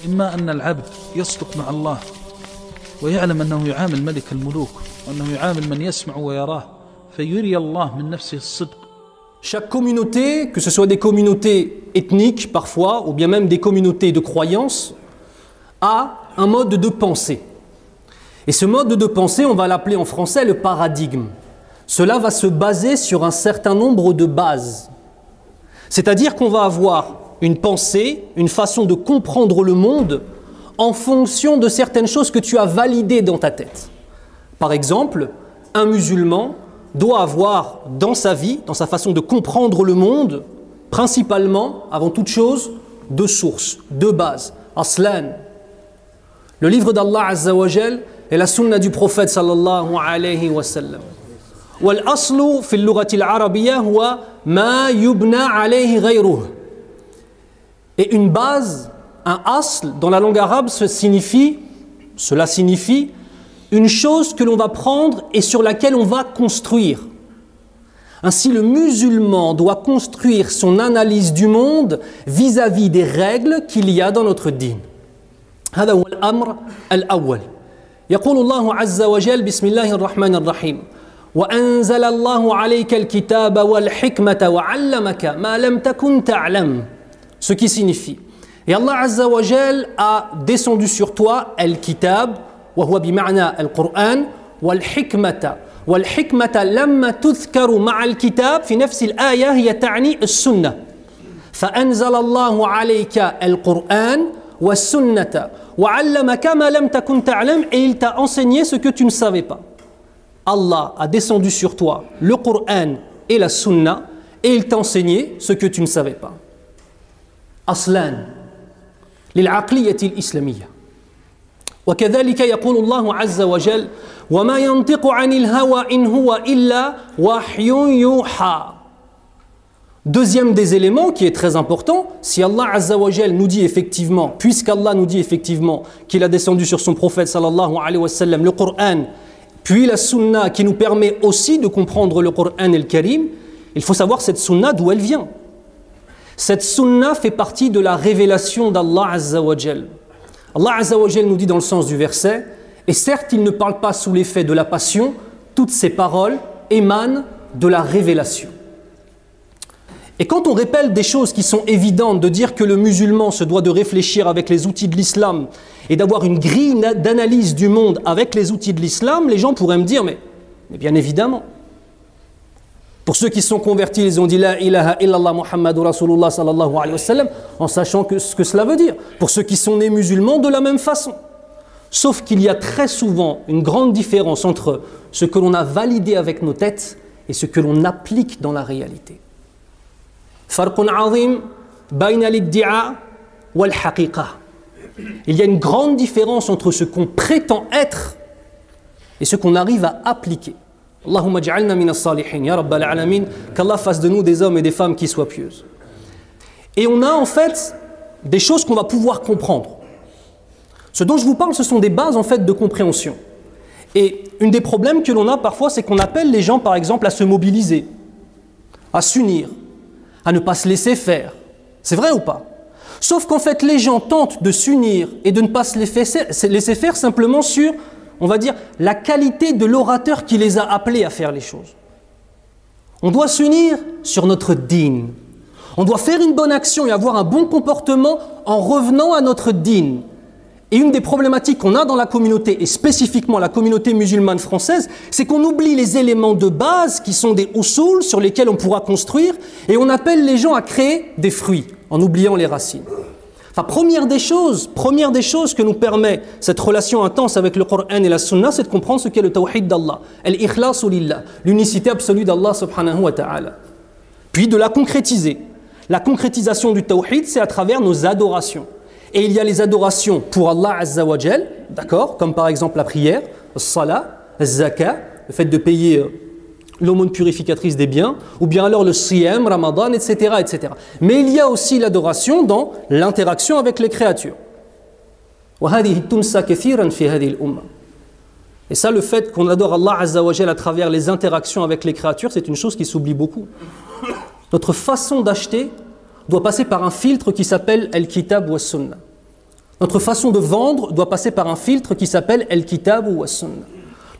إما أن العبد يصدق مع الله ويعلم أنه يعامل ملك الملوك وأنه يعامل من يسمع ويراه فيري الله من نفسه الصدق. Chaque communauté, que ce soit des communautés ethniques parfois, ou bien même des communautés de croyance, a un mode de pensée. Et ce mode de pensée, on va l'appeler en français le paradigme. Cela va se baser sur un certain nombre de bases. C'est-à-dire qu'on va avoir une pensée, une façon de comprendre le monde en fonction de certaines choses que tu as validées dans ta tête. Par exemple, un musulman doit avoir dans sa vie, dans sa façon de comprendre le monde, principalement, avant toute chose, deux sources, deux bases. Aslan, le livre d'Allah Azza wa Jal et la sunna du prophète sallallahu alayhi wa sallam. Wal aslu fi al-lughati al-arabiyya huwa ma yubna alayhi ghayruhu. Et une base, un asl dans la langue arabe, cela signifie une chose que l'on va prendre et sur laquelle on va construire. Ainsi, le musulman doit construire son analyse du monde vis-à-vis des règles qu'il y a dans notre dîn. هذا هو الأمر الأول. يقول الله عز وجل بسم الله الرحمن الرحيم وأنزل الله عليك الكتاب والحكمة وعلمك ما لم تكن تعلم. Ce qui signifie, et Allah Azza wa Jal a descendu sur toi al-kitab وهو بمعنى القرآن والحكمة والحكمة لما تذكر مع الكتاب في نفس الآية هي تعني السنة فأنزل الله عليك القرآن والسنة وعلمك ما لم تكن تعلم et il t'a enseigné ce que tu ne savais pas. Allah a descendu sur toi le Coran et la Sunna et il t'a enseigné ce que tu ne savais pas. أصلان للعقلية الإسلامية. وكذلك يقول الله عز وجل وما ينطق عن الهوى إن هو إلا وحي يوحى. Deuxième des éléments qui est très important, si Allah Azza wa Jal nous dit effectivement, puisqu'Allah nous dit effectivement qu'il a descendu sur son prophète sallallahu alayhi wa sallam le Coran, puis la sunna qui nous permet aussi de comprendre le Coran et le Karim, il faut savoir cette sunna d'où elle vient. Cette sunna fait partie de la révélation d'Allah Azza wa Jal. Allah Azza wa Jal nous dit dans le sens du verset, et certes il ne parle pas sous l'effet de la passion, toutes ces paroles émanent de la révélation. Et quand on répète des choses qui sont évidentes, de dire que le musulman se doit de réfléchir avec les outils de l'islam et d'avoir une grille d'analyse du monde avec les outils de l'islam, les gens pourraient me dire, mais bien évidemment. Pour ceux qui sont convertis, ils ont dit La ilaha illallah Muhammadur Rasulullah sallallahu alayhi wa sallam, en sachant ce que cela veut dire. Pour ceux qui sont nés musulmans, de la même façon. Sauf qu'il y a très souvent une grande différence entre ce que l'on a validé avec nos têtes et ce que l'on applique dans la réalité. Farqun azim bayna l'iddi'a wal haqiqa. Il y a une grande différence entre ce qu'on prétend être et ce qu'on arrive à appliquer. Allahumma ja'alna min as-salihin, ya rabbal alamin, qu'Allah fasse de nous des hommes et des femmes qui soient pieuses. Et on a en fait des choses qu'on va pouvoir comprendre. Ce dont je vous parle, ce sont des bases en fait de compréhension. Et une des problèmes que l'on a parfois, c'est qu'on appelle les gens par exemple à se mobiliser, à s'unir, à ne pas se laisser faire. C'est vrai ou pas? Sauf qu'en fait les gens tentent de s'unir et de ne pas se laisser faire simplement sur, on va dire, la qualité de l'orateur qui les a appelés à faire les choses. On doit s'unir sur notre dîn. On doit faire une bonne action et avoir un bon comportement en revenant à notre dîn. Et une des problématiques qu'on a dans la communauté, et spécifiquement la communauté musulmane française, c'est qu'on oublie les éléments de base qui sont des usul sur lesquels on pourra construire, et on appelle les gens à créer des fruits, en oubliant les racines. Enfin, première des choses que nous permet cette relation intense avec le Coran et la Sunna, c'est de comprendre ce qu'est le tawhid d'Allah, al-ikhlasu lillah, l'unicité absolue d'Allah subhanahu wa ta'ala. Puis de la concrétiser. La concrétisation du tawhid, c'est à travers nos adorations. Et il y a les adorations pour Allah Azza wa Jal, d'accord, comme par exemple la prière, le salat, le zakat, le fait de payer l'aumône purificatrice des biens, ou bien alors le siyam, ramadan, etc., etc. Mais il y a aussi l'adoration dans l'interaction avec les créatures. Et ça, le fait qu'on adore Allah Azza wa Jal à travers les interactions avec les créatures, c'est une chose qui s'oublie beaucoup. Notre façon d'acheter doit passer par un filtre qui s'appelle Al-Kitab wa Sunna. Notre façon de vendre doit passer par un filtre qui s'appelle Al-Kitab wa Sunnah.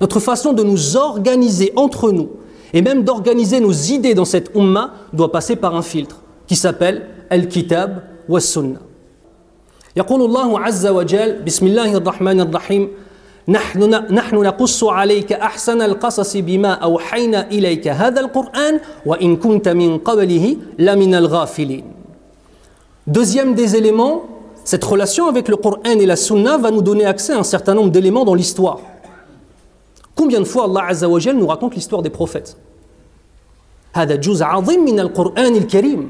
Notre façon de nous organiser entre nous et même d'organiser nos idées dans cette umma doit passer par un filtre qui s'appelle Al-Kitab wa Sunnah. يقول الله عز وجل بسم الله الرحمن الرحيم نحن نقص عليك أحسن القصص بما أوحينا إليك هذا القرآن وإن كنت من قبله لمن الغافلين. Deuxième des éléments, cette relation avec le Coran et la Sunna va nous donner accès à un certain nombre d'éléments dans l'histoire. Combien de fois Allah Azza wa Jal nous raconte l'histoire des prophètes? هذا جزء عظيم من القرآن الكريم.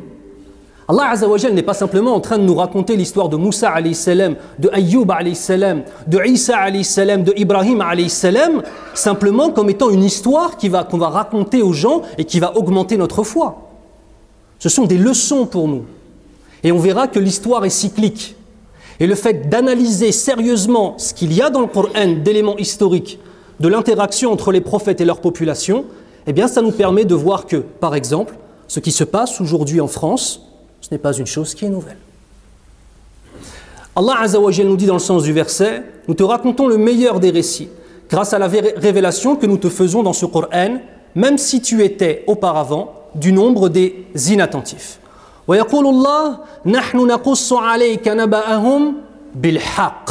Allah Azza wa Jal n'est pas simplement en train de nous raconter l'histoire de Moussa alayhi salam, de Ayyub alayhi salam, de Isa alayhi salam, de Ibrahim alayhi salam, simplement comme étant une histoire qu'on va raconter aux gens et qui va augmenter notre foi. Ce sont des leçons pour nous. Et on verra que l'histoire est cyclique. Et le fait d'analyser sérieusement ce qu'il y a dans le Coran d'éléments historiques, de l'interaction entre les prophètes et leur population, eh bien ça nous permet de voir que, par exemple, ce qui se passe aujourd'hui en France, ce n'est pas une chose qui est nouvelle. Allah Azza wa Jal nous dit dans le sens du verset, nous te racontons le meilleur des récits, grâce à la révélation que nous te faisons dans ce Coran, même si tu étais auparavant du nombre des inattentifs. ويقول الله نحن نقص عليك نبأهم بالحق.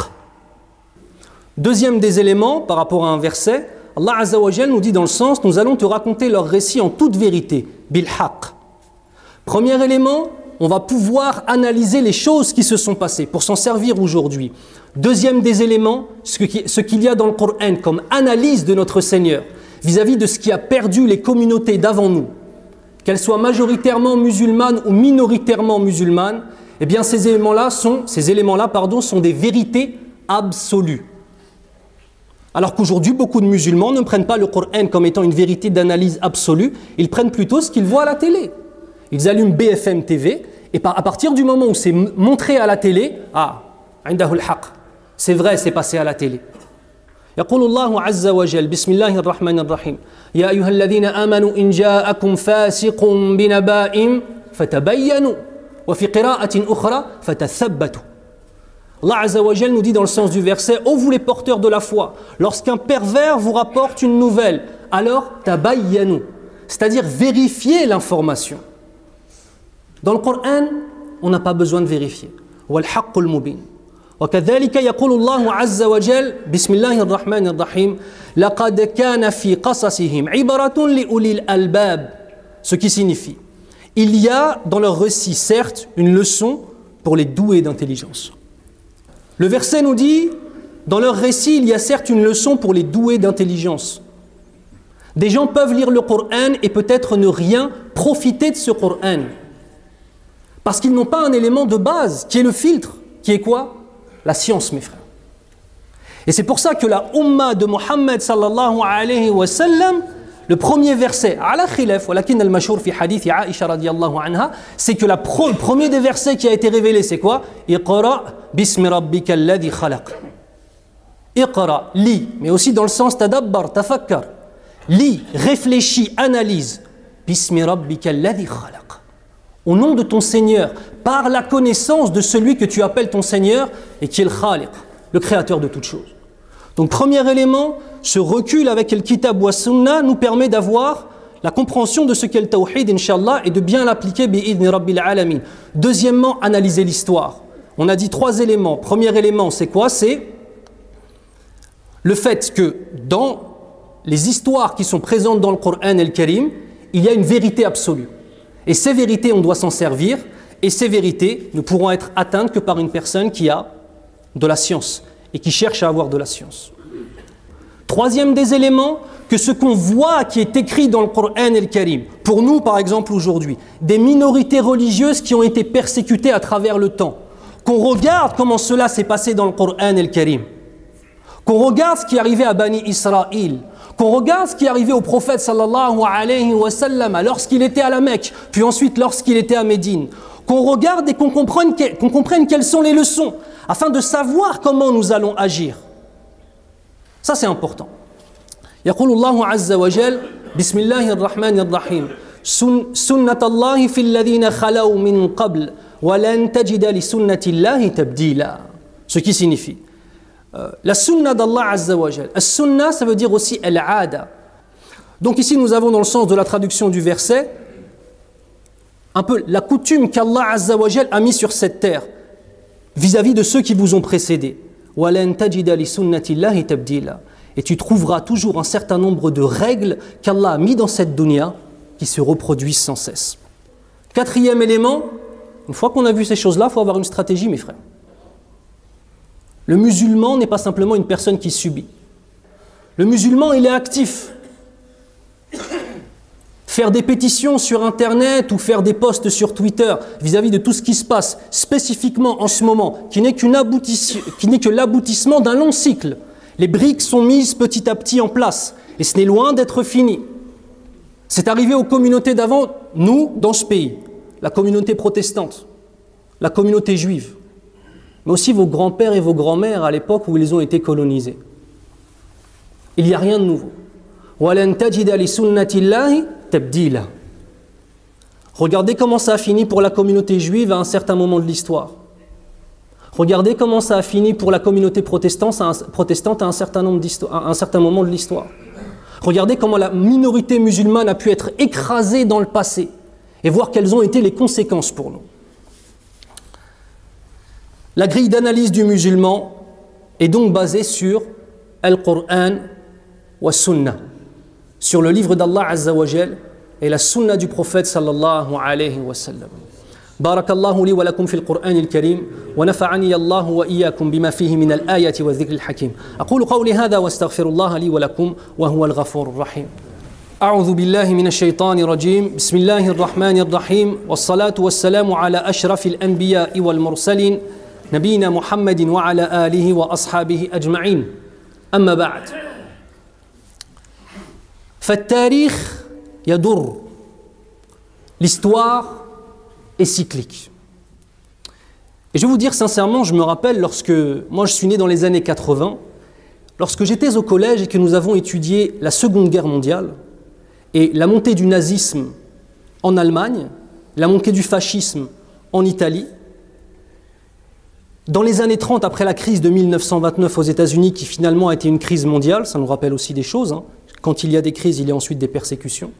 Deuxième des éléments par rapport à un verset, Allah Azza wa Jal nous dit dans le sens, nous allons te raconter leur récit en toute vérité, bilhaq. Premier élément, on va pouvoir analyser les choses qui se sont passées pour s'en servir aujourd'hui. Deuxième des éléments, ce qu'il y a dans le Coran comme analyse de notre Seigneur vis-à-vis de ce qui a perdu les communautés d'avant nous, qu'elles soient majoritairement musulmanes ou minoritairement musulmanes, eh bien ces éléments-là sont des vérités absolues. Alors qu'aujourd'hui, beaucoup de musulmans ne prennent pas le Coran comme étant une vérité d'analyse absolue, ils prennent plutôt ce qu'ils voient à la télé. Ils allument BFM TV et à partir du moment où c'est montré à la télé, عندها الحق, c'est vrai, c'est passé à la télé. يقول الله عز وجل بسم الله الرحمن الرحيم يا أيها الذين آمنوا إن جاءكم فاسق بنبأ فتبينوا وفي قراءة أخرى فتثبتوا. Allah Azza wa Jal nous dit dans le sens du verset, ô vous les porteurs de la foi, lorsqu'un pervers vous rapporte une nouvelle, alors tabayyanu, c'est-à-dire vérifiez l'information. Dans le Coran, on n'a pas besoin de vérifier. Wal haqqul mubin. وكذلك يقول الله عز وجل بسم الله الرحمن الرحيم لقد كان في قصصهم عبرة لأولي الألباب. Ce qui signifie, il y a dans leur récit certes une leçon pour les doués d'intelligence. Le verset nous dit, dans leur récit, il y a certes une leçon pour les doués d'intelligence. Des gens peuvent lire le Coran et peut-être ne rien profiter de ce Coran. Parce qu'ils n'ont pas un élément de base, qui est le filtre, qui est quoi? La science, mes frères. Et c'est pour ça que la Ummah de Muhammad sallallahu alayhi wa sallam, le premier verset, ala khilaf, walakin al-mashhur fi hadith Aisha radiyallahu anha, c'est que le premier des versets qui a été révélé, c'est quoi? Iqra bismi rabbika alladhi khalaq. Iqra, lis, mais aussi dans le sens tadabbar, tafakkar. Lis, réfléchis, analyse. Bismi rabbika alladhi khalaq. Au nom de ton Seigneur, par la connaissance de celui que tu appelles ton Seigneur et qui est le Khaliq, le créateur de toutes choses. Donc premier élément, ce recul avec le Kitab wa Sunnah nous permet d'avoir la compréhension de ce qu'est le Tawhid, Inch'Allah, et de bien l'appliquer bi'idni Rabbil Alamin. Deuxièmement, analyser l'histoire. On a dit 3 éléments. Premier élément, c'est quoi? C'est le fait que dans les histoires qui sont présentes dans le Coran et le Karim, il y a une vérité absolue. Et ces vérités, on doit s'en servir, et ces vérités ne pourront être atteintes que par une personne qui a de la science et qui cherche à avoir de la science. Troisième des éléments, que ce qu'on voit qui est écrit dans le Coran et le Karim, pour nous par exemple aujourd'hui, des minorités religieuses qui ont été persécutées à travers le temps, qu'on regarde comment cela s'est passé dans le Coran et le Karim, qu'on regarde ce qui est arrivé à Bani Israël, qu'on regarde ce qui est arrivé au prophète sallallahu alayhi wa sallam lorsqu'il était à la Mecque, puis ensuite lorsqu'il était à Médine, qu'on regarde et qu'on comprenne quelles sont les leçons, afin de savoir comment nous allons agir. Ça c'est important. يقول الله عز وجل بسم الله الرحمن الرحيم سنة الله في الذين خلوا من قبل ولن تجد لسنة الله تبديلا. Ce qui signifie, la sunna d'Allah Azza wa Jal. As-sunna, ça veut dire aussi al-'ada. Donc ici, nous avons dans le sens de la traduction du verset, un peu la coutume qu'Allah Azza wa Jal a mis sur cette terre, vis-à-vis de ceux qui vous ont précédés. وَلَن تَجِدَ لِسُنَّةِ اللَّهِ تَبْدِيلًا. Et tu trouveras toujours un certain nombre de règles qu'Allah a mis dans cette dunya qui se reproduisent sans cesse. Quatrième élément, une fois qu'on a vu ces choses-là, il faut avoir une stratégie, mes frères. Le musulman n'est pas simplement une personne qui subit. Le musulman, il est actif. Faire des pétitions sur Internet ou faire des posts sur Twitter vis-à-vis de tout ce qui se passe spécifiquement en ce moment, qui n'est que l'aboutissement d'un long cycle. Les briques sont mises petit à petit en place et ce n'est loin d'être fini. C'est arrivé aux communautés d'avant, nous, dans ce pays, la communauté protestante, la communauté juive, mais aussi vos grands-pères et vos grands-mères à l'époque où ils ont été colonisés. Il n'y a rien de nouveau. وَلَن تَجِدَ لِسُنَّةِ اللَّهِ تَبْدِيلًا. Regardez comment ça a fini pour la communauté juive à un certain moment de l'histoire. Regardez comment ça a fini pour la communauté protestante à un certain moment de l'histoire. Regardez comment la minorité musulmane a pu être écrasée dans le passé et voir quelles ont été les conséquences pour nous. La grille d'analyse du musulman est donc basée sur Al-Qur'an wa Sunnah, sur le livre d'Allah Azza wa Jal et la Sunna du prophète sallallahu alayhi wa sallam. بارك الله لي ولكم في القرآن الكريم ونفعني الله وإياكم بما فيه من الآية والذكر الحكيم. أقول قولي هذا واستغفر الله لي ولكم وهو الغفور الرحيم. أعوذ بالله من الشيطان الرجيم. بسم الله الرحمن الرحيم والصلاة والسلام على أشرف الأنبياء والمرسلين نبينا محمد وعلى آله وأصحابه أجمعين. أما بعد. فالتاريخ يضر. L'histoire est cyclique. Et je vais vous dire sincèrement, je me rappelle lorsque, moi je suis né dans les années 80, lorsque j'étais au collège et que nous avons étudié la Seconde Guerre mondiale et la montée du nazisme en Allemagne, la montée du fascisme en Italie, dans les années 30, après la crise de 1929 aux États-Unis, qui finalement a été une crise mondiale, ça nous rappelle aussi des choses, hein. Quand il y a des crises, il y a ensuite des persécutions.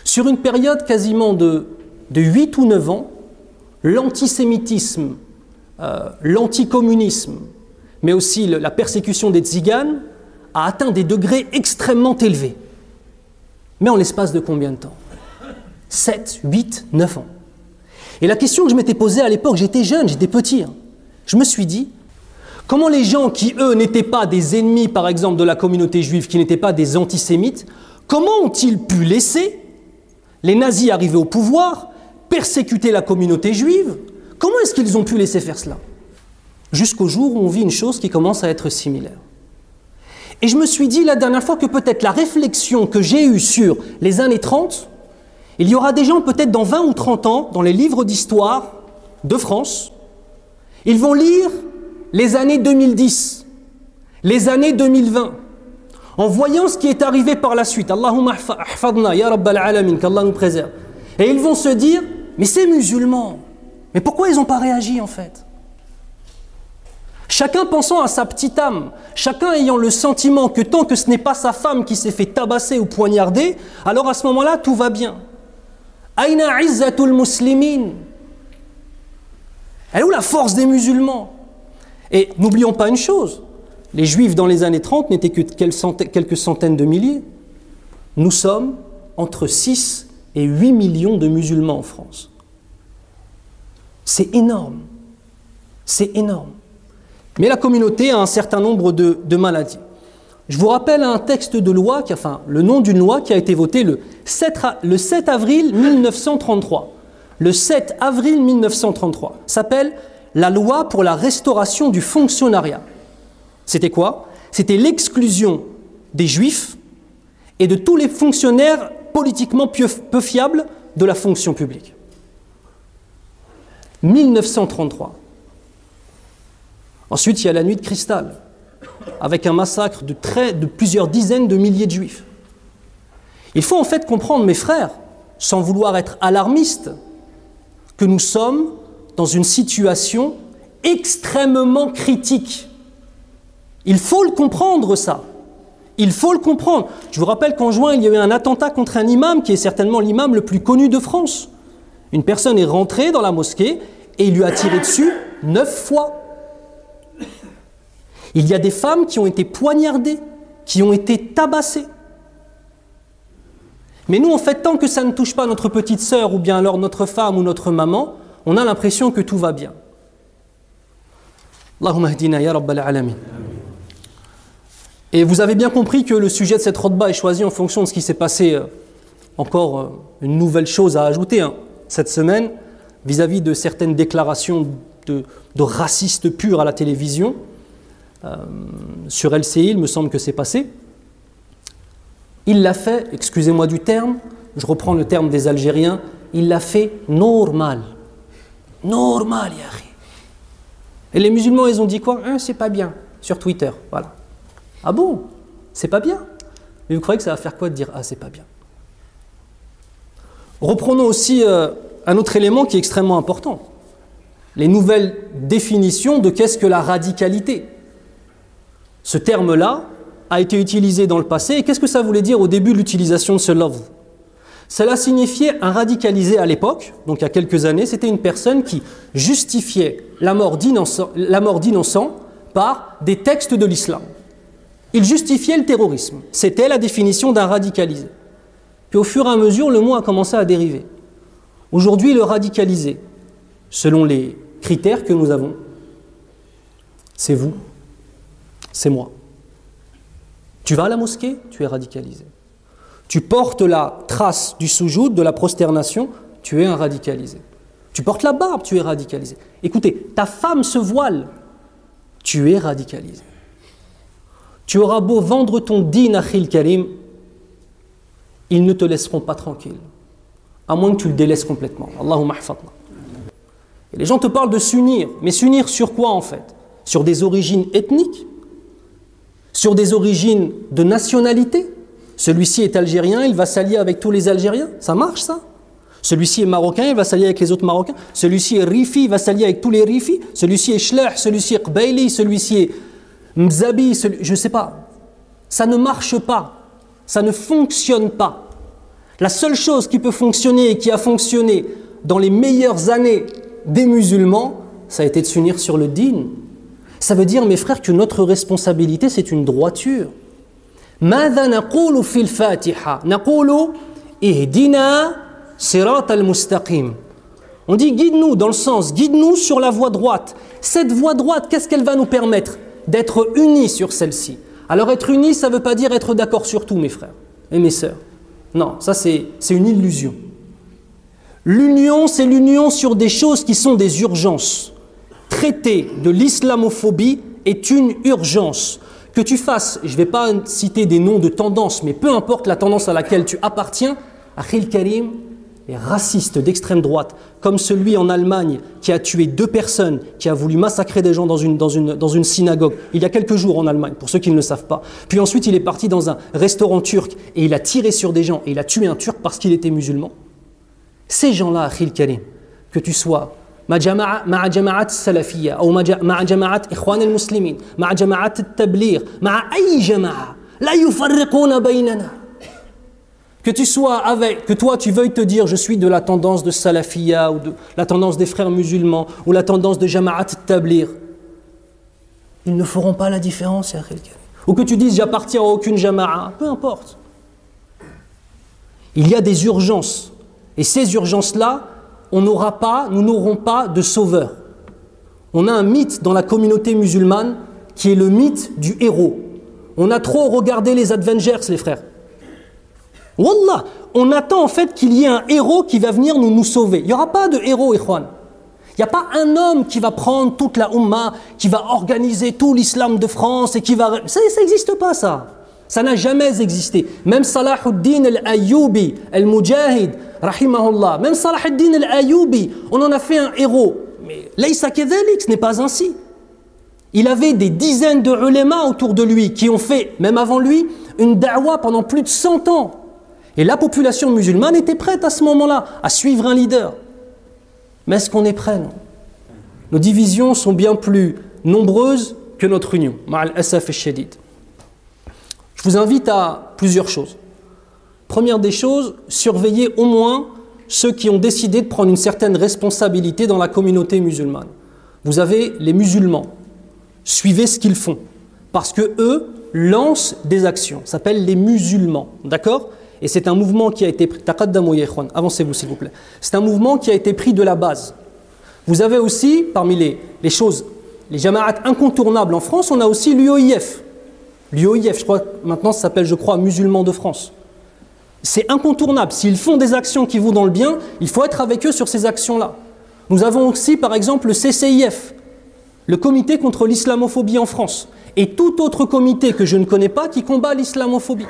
Sur une période quasiment de 8 ou 9 ans, l'antisémitisme, l'anticommunisme, mais aussi la persécution des tziganes a atteint des degrés extrêmement élevés. Mais en l'espace de combien de temps? 7, 8, 9 ans. Et la question que je m'étais posée à l'époque, j'étais jeune, j'étais petit, hein, je me suis dit, comment les gens qui, eux, n'étaient pas des ennemis, par exemple, de la communauté juive, qui n'étaient pas des antisémites, comment ont-ils pu laisser les nazis arriver au pouvoir, persécuter la communauté juive? Comment est-ce qu'ils ont pu laisser faire cela? Jusqu'au jour où on vit une chose qui commence à être similaire. Et je me suis dit la dernière fois que peut-être la réflexion que j'ai eue sur les années 30, il y aura des gens peut-être dans 20 ou 30 ans, dans les livres d'histoire de France, ils vont lire les années 2010, les années 2020, en voyant ce qui est arrivé par la suite. Allahumma ahfadna, ya Rabbal alamin, qu'Allah nous préserve. Et ils vont se dire, mais ces musulmans, mais pourquoi ils n'ont pas réagi en fait? Chacun pensant à sa petite âme, chacun ayant le sentiment que tant que ce n'est pas sa femme qui s'est fait tabasser ou poignarder, alors à ce moment-là, tout va bien. Aïna izzatul muslimin. Elle est où la force des musulmans? Et n'oublions pas une chose, les juifs dans les années 30 n'étaient que quelques centaines de milliers. Nous sommes entre 6 et 8 millions de musulmans en France. C'est énorme. C'est énorme. Mais la communauté a un certain nombre de maladies. Je vous rappelle un texte de loi, le nom d'une loi qui a été votée le 7 avril 1933. Le 7 avril 1933. S'appelle la loi pour la restauration du fonctionnariat. C'était quoi? C'était l'exclusion des juifs et de tous les fonctionnaires politiquement peu fiables de la fonction publique. 1933. Ensuite, il y a la nuit de cristal, avec un massacre de plusieurs dizaines de milliers de juifs. Il faut en fait comprendre, mes frères, sans vouloir être alarmiste, que nous sommes dans une situation extrêmement critique. Il faut le comprendre, ça. Il faut le comprendre. Je vous rappelle qu'en juin, il y a eu un attentat contre un imam qui est certainement l'imam le plus connu de France. Une personne est rentrée dans la mosquée et il lui a tiré dessus 9 fois. Il y a des femmes qui ont été poignardées, qui ont été tabassées. Mais nous, en fait, tant que ça ne touche pas notre petite sœur ou bien alors notre femme ou notre maman, on a l'impression que tout va bien. Allahumma hdina ya rabbal alamin. Et vous avez bien compris que le sujet de cette khutba est choisi en fonction de ce qui s'est passé. Encore une nouvelle chose à ajouter cette semaine vis-à-vis de certaines déclarations de racistes purs à la télévision. Sur LCI, il me semble que c'est passé. Il l'a fait, excusez-moi du terme, je reprends le terme des Algériens, il l'a fait normal. Normal, yahri. Et les musulmans, ils ont dit quoi? C'est pas bien, sur Twitter, voilà. Ah bon? C'est pas bien? Mais vous croyez que ça va faire quoi de dire c'est pas bien? Reprenons aussi un autre élément qui est extrêmement important. Les nouvelles définitions de qu'est-ce que la radicalité. Ce terme-là a été utilisé dans le passé. Et qu'est-ce que ça voulait dire au début de l'utilisation de ce lafz? Cela signifiait un radicalisé à l'époque, donc il y a quelques années, c'était une personne qui justifiait la mort d'innocents par des textes de l'islam. Il justifiait le terrorisme. C'était la définition d'un radicalisé. Puis au fur et à mesure, le mot a commencé à dériver. Aujourd'hui, le radicalisé, selon les critères que nous avons, c'est vous, c'est moi. Tu vas à la mosquée, tu es radicalisé. Tu portes la trace du soujoud, de la prosternation, tu es un radicalisé. Tu portes la barbe, tu es radicalisé. Écoutez, ta femme se voile, tu es radicalisé. Tu auras beau vendre ton din, akhil karim, ils ne te laisseront pas tranquille, à moins que tu le délaisses complètement. Allahumma hafadna. Et les gens te parlent de s'unir, mais s'unir sur quoi en fait? Sur des origines ethniques? Sur des origines de nationalité? Celui-ci est algérien, il va s'allier avec tous les Algériens? Ça marche ça? Celui-ci est marocain, il va s'allier avec les autres Marocains. Celui-ci est rifi, il va s'allier avec tous les rifis. Celui-ci est shlah, celui-ci est qbaili, celui-ci est mzabi, je ne sais pas. Ça ne marche pas. Ça ne fonctionne pas. La seule chose qui peut fonctionner et qui a fonctionné dans les meilleures années des musulmans, ça a été de s'unir sur le din. Ça veut dire, mes frères, que notre responsabilité, c'est une droiture. ماذا نقول في الفاتحة؟ نقول اهدنا صراط المستقيم. On dit guide-nous dans le sens, guide-nous sur la voie droite. Cette voie droite, qu'est-ce qu'elle va nous permettre? D'être unis sur celle-ci. Alors être unis, ça ne veut pas dire être d'accord sur tout, mes frères et mes sœurs. Non, ça c'est une illusion. L'union, c'est l'union sur des choses qui sont des urgences. Traiter de l'islamophobie est une urgence. Que tu fasses, je ne vais pas citer des noms de tendances, mais peu importe la tendance à laquelle tu appartiens, Akhil Karim, les racistes d'extrême droite, comme celui en Allemagne qui a tué 2 personnes, qui a voulu massacrer des gens dans une synagogue, il y a quelques jours en Allemagne, pour ceux qui ne le savent pas. Puis ensuite, il est parti dans un restaurant turc et il a tiré sur des gens et il a tué un Turc parce qu'il était musulman. Ces gens-là, Akhil Karim, que tu sois مع جماعات السلفية أو مع جماعات إخوان المسلمين مع جماعات التبليغ مع أي جماعة لا يفرقون بيننا. Que tu sois avec, que toi tu veuilles te dire je suis de la tendance de Salafiyya ou de la tendance des frères musulmans ou la tendance de Jama'at al-Tabligh, ils ne feront pas la différence. Ou que tu dises j'appartiens à aucune Jama'a, peu importe. Il y a des urgences et ces urgences-là, nous n'aurons pas de sauveur. On a un mythe dans la communauté musulmane qui est le mythe du héros. On a trop regardé les Avengers, les frères. Wallah, on attend en fait qu'il y ait un héros qui va venir nous sauver. Il n'y aura pas de héros, ikhwan. Il n'y a pas un homme qui va prendre toute la Ummah, qui va organiser tout l'islam de France et qui va... Ça n'existe pas, ça. Ça n'a jamais existé. Même Salahuddin al-Ayyubi, al-Mujahid, rahimahullah, même Salahuddin al-Ayyubi, on en a fait un héros. Mais laysa kadhalik, ce n'est pas ainsi. Il avait des dizaines de ulémas autour de lui qui ont fait, même avant lui, une da'wa pendant plus de 100 ans. Et la population musulmane était prête à ce moment-là à suivre un leader. Mais est-ce qu'on est prêt, non? Nos divisions sont bien plus nombreuses que notre union. Ma'al asaf ash-shadid. Je vous invite à plusieurs choses. Première des choses, surveillez au moins ceux qui ont décidé de prendre une certaine responsabilité dans la communauté musulmane. Vous avez les musulmans. Suivez ce qu'ils font. Parce que eux lancent des actions. Ça s'appelle les musulmans. D'accord ? Et c'est un mouvement qui a été pris. Taqaddamu ya ikhwan. Avancez-vous s'il vous plaît. C'est un mouvement qui a été pris de la base. Vous avez aussi, parmi les choses, les jama'at incontournables en France, on a aussi l'UOIF. L'UOIF, je crois, maintenant ça s'appelle, je crois, Musulmans de France. C'est incontournable. S'ils font des actions qui vont dans le bien, il faut être avec eux sur ces actions-là. Nous avons aussi, par exemple, le CCIF, le comité contre l'islamophobie en France, et tout autre comité que je ne connais pas qui combat l'islamophobie.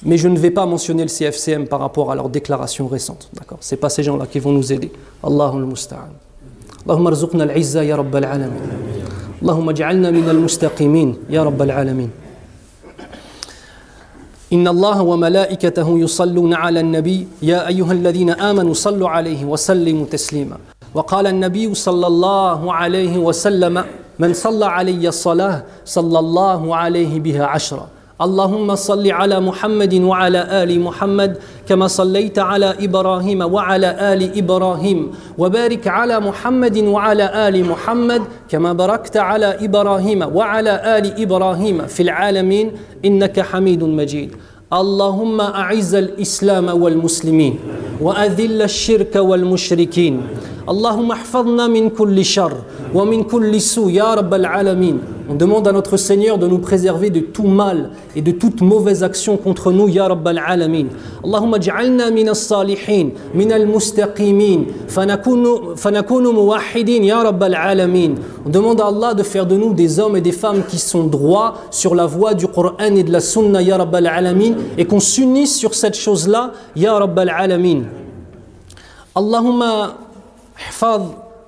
Mais je ne vais pas mentionner le CFCM par rapport à leurs déclarations récentes. D'accord ? Ce n'est pas ces gens-là qui vont nous aider. Allahul musta'an. Allahumma arzuqna al-izza ya rabbal alamin. Allahumma ij'alna min al-mustaqimin ya rabbal alamin. إن الله وملائكته يصلون على النبي يا أيها الذين آمنوا صلوا عليه وسلموا تسليما وقال النبي صلى الله عليه وسلم من صلى علي الصلاة صلى الله عليه بها عشرا اللهم صل على محمد وعلى آل محمد كما صليت على إبراهيم وعلى آل إبراهيم وبارك على محمد وعلى آل محمد كما باركت على إبراهيم وعلى آل إبراهيم في العالمين إنك حميد مجيد اللهم أعز الإسلام والمسلمين وأذل الشرك والمشركين اللهم احفظنا من كل شر ومن كل سوء يا رب العالمين. On demande à notre Seigneur de nous préserver de tout mal et de toute mauvaise action contre nous, Ya Rabbal Alamin. Allahumma ij'alna min as-salihin, min al-mustaqimin, fanakunu muwahhidin, Ya Rabbal Alamin. On demande à Allah de faire de nous des hommes et des femmes qui sont droits sur la voie du Coran et de la Sunna, Ya Rabbal Alamin, et qu'on s'unisse sur cette chose-là, Ya Rabbal Alamin. Allahumma ihfaz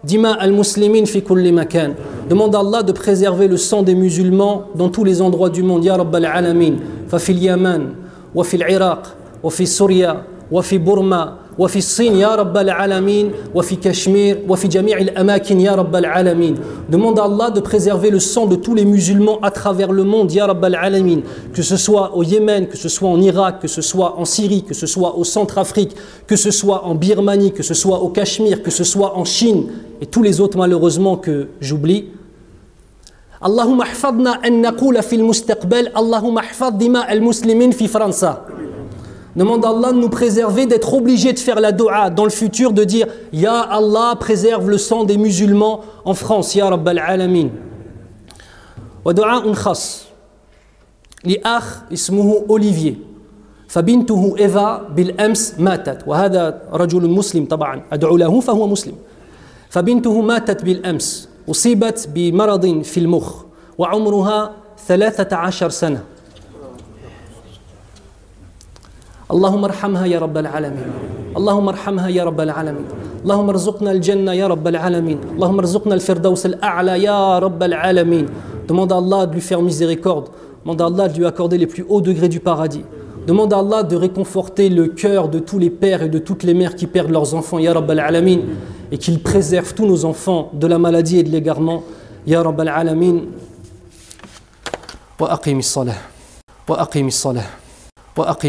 dima al-muslimin fi kulli makan. Demande à Allah de préserver le sang des musulmans dans tous les endroits du monde. Ya Rabbal Alamin. Fa fil Yaman, wa fil Iraq, wa fi Syria, wa fi Burma, wa fi Sin, Ya Rabbal Alamin, wa fi Cachemire, wa fi jami' al-amakin, Ya Rabbal Alamin. Demande à Allah de préserver le sang de tous les musulmans à travers le monde, Ya Rabbal Alamin. Que ce soit au Yémen, que ce soit en Irak, que ce soit en Syrie, que ce soit au Centrafrique, que ce soit en Birmanie, que ce soit au Cachemire, que ce soit en Chine, et tous les autres malheureusement que j'oublie. Allahumma ahfadna an naqula fil mustaqbal, Allahumma ahfad dima al-muslimin fi França. Demande à Allah de nous préserver, d'être obligé de faire la dua dans le futur, de dire Ya Allah, préserve le sang des musulmans en France, Ya Rabbal Alamin. Wa du'a'un khas li akh ismuhu Olivier. فبنته إيفا بالأمس ماتت وهذا رجل مسلم طبعا أدعو له فهو مسلم فبنته ماتت بالأمس أصيبت بمرض في المخ وعمرها 13 سنة اللهم ارحمها يا رب العالمين اللهم ارحمها يا رب العالمين اللهم ارزقنا الجنة يا رب العالمين اللهم ارزقنا الفردوس الأعلى يا رب العالمين. Demande à Allah de lui faire miséricorde. Demande à Allah de lui accorder les plus hauts degrés du paradis. Demande à Allah de réconforter le cœur de tous les pères et de toutes les mères qui perdent leurs enfants, Ya Rabbal Alamin, et qu'il préserve tous nos enfants de la maladie et de l'égarement, Ya Rabbal Alamin. Wa aqimis salah, wa aqimis salah, wa aqimis